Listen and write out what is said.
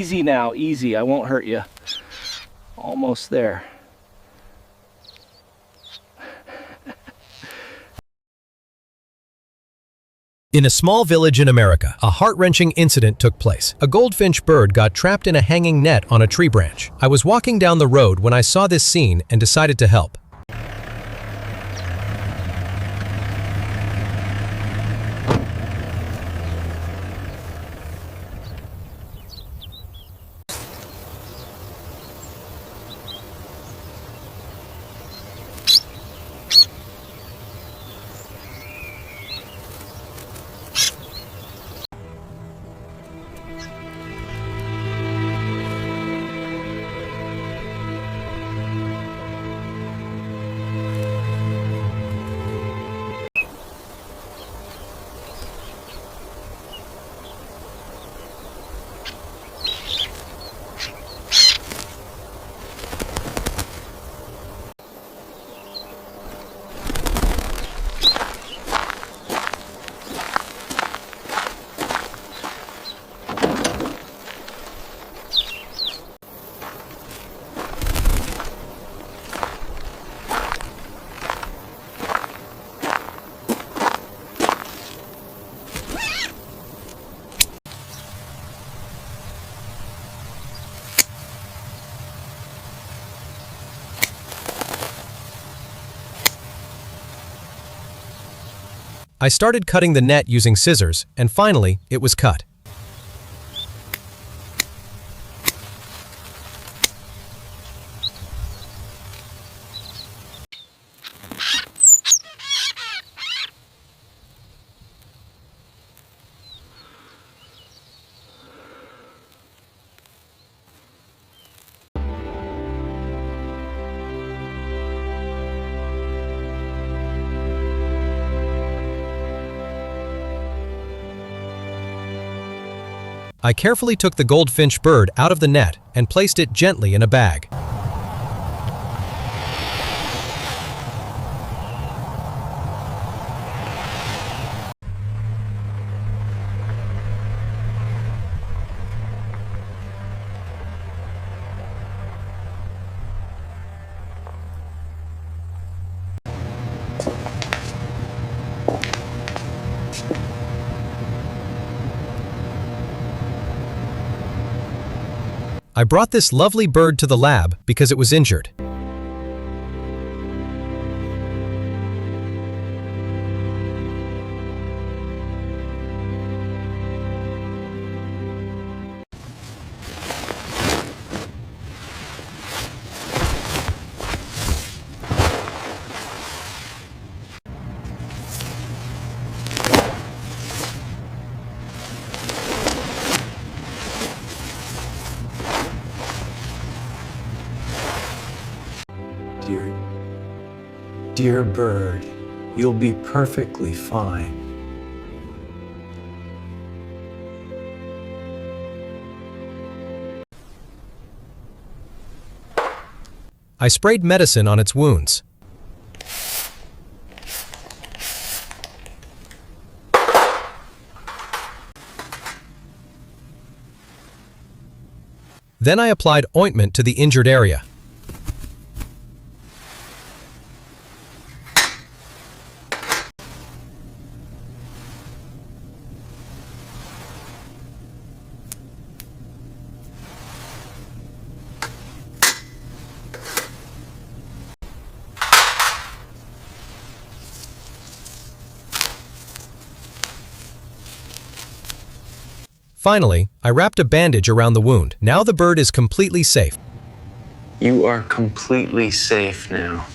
Easy now, easy. I won't hurt you. Almost there. In a small village in America, a heart-wrenching incident took place. A goldfinch bird got trapped in a hanging net on a tree branch. I was walking down the road when I saw this scene and decided to help. I started cutting the net using scissors, and finally, it was cut. I carefully took the goldfinch bird out of the net and placed it gently in a bag. I brought this lovely bird to the lab because it was injured. Dear bird, you'll be perfectly fine. I sprayed medicine on its wounds. Then I applied ointment to the injured area. Finally, I wrapped a bandage around the wound. Now the bird is completely safe. You are completely safe now.